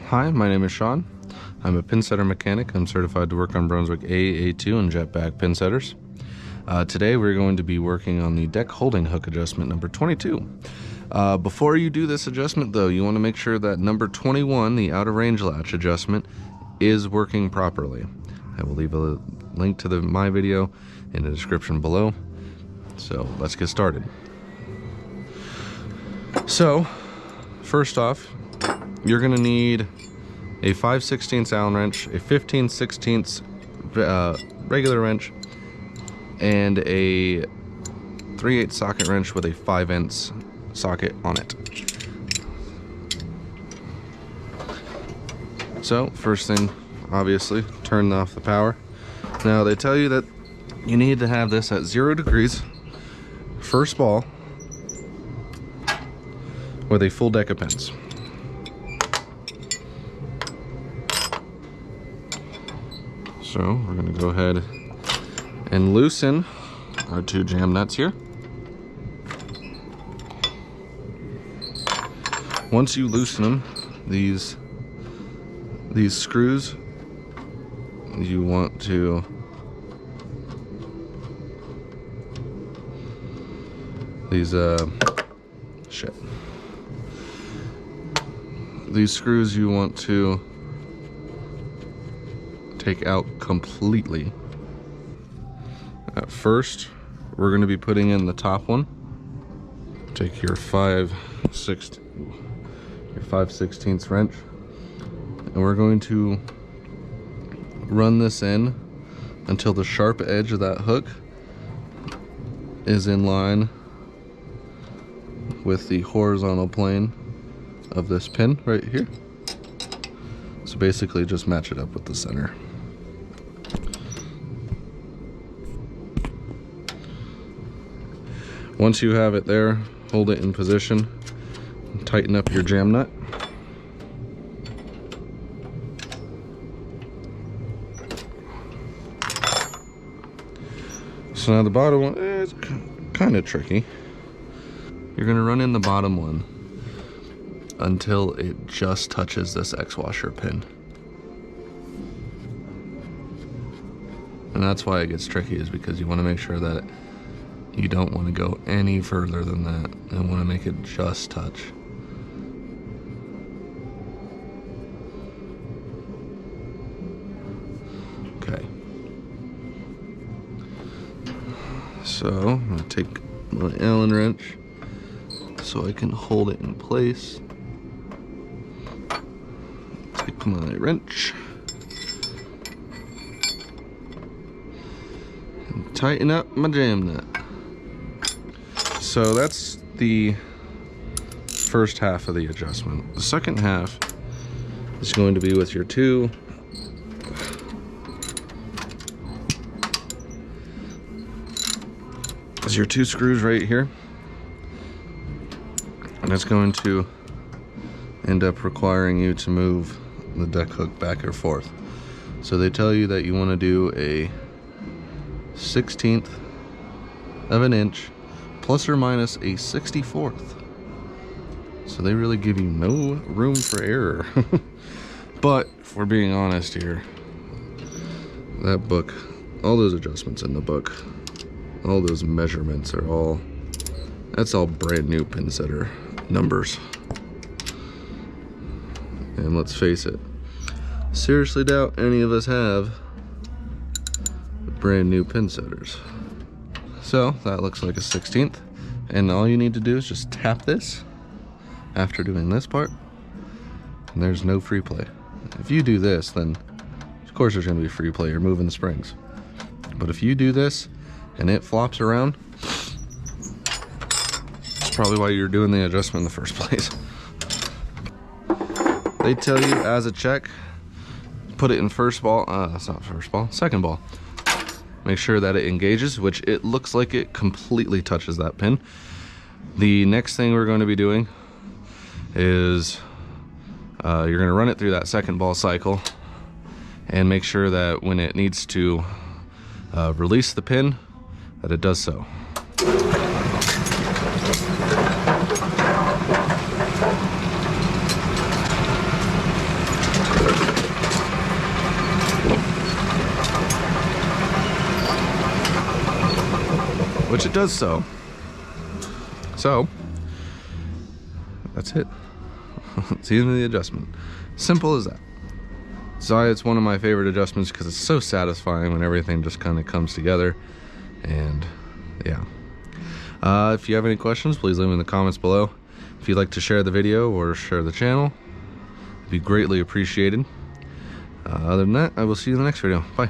Hi, my name is Sean. I'm a pinsetter mechanic. I'm certified to work on Brunswick A, A2, and jetback pinsetters. Today we're going to be working on the deck holding hook adjustment number 22. Before you do this adjustment though, you want to make sure that number 21, the out of range latch adjustment, is working properly. I will leave a link to my video in the description below. So let's get started. So first off, you're going to need a 5/16 Allen wrench, a 15/16 regular wrench, and a 3/8 socket wrench with a 5-inch socket on it. So first thing, obviously, turn off the power. Now they tell you that you need to have this at 0 degrees, first ball, with a full deck of pins. So we're going to go ahead and loosen our 2 jam nuts here. Once you loosen them, these screws, you want to these screws you want to take out completely. At first, we're going to be putting in the top one. Take your 5/16 wrench, and we're going to run this in until the sharp edge of that hook is in line with the horizontal plane of this pin right here. So basically just match it up with the center. Once you have it there, hold it in position and tighten up your jam nut. So now the bottom one is kind of tricky. You're going to run in the bottom one until it just touches this X-washer pin. And that's why it gets tricky, is because you want to make sure that you don't want to go any further than that, and want to make it just touch. Okay. So I'm going to take my Allen wrench so I can hold it in place. Take my wrench and tighten up my jam nut. So that's the first half of the adjustment. The second half is going to be with your two screws right here, and it's going to end up requiring you to move the deck hook back or forth. So they tell you that you want to do a 1/16 of an inch plus or minus a 64th. So they really give you no room for error. But if we're being honest here, that book, all those adjustments in the book, all those measurements are that's all brand new pinsetter numbers. And let's face it, seriously doubt any of us have brand new pinsetters. So that looks like a 1/16, and all you need to do is just tap this after doing this part, and there's no free play. If you do this, then of course there's going to be free play. You're moving the springs. But if you do this and it flops around, that's probably why you're doing the adjustment in the first place. They tell you as a check, put it in first ball. That's not first ball, second ball. Make sure that it engages, which it looks like it completely touches that pin. The next thing we're going to be doing is you're going to run it through that second ball cycle and make sure that when it needs to release the pin, that it does so. which it does so. So that's it. It's the end of the adjustment. Simple as that. So it's one of my favorite adjustments because it's so satisfying when everything just kind of comes together. And yeah. If you have any questions, please leave them in the comments below. If you'd like to share the video or share the channel, it'd be greatly appreciated. Other than that, I will see you in the next video. Bye.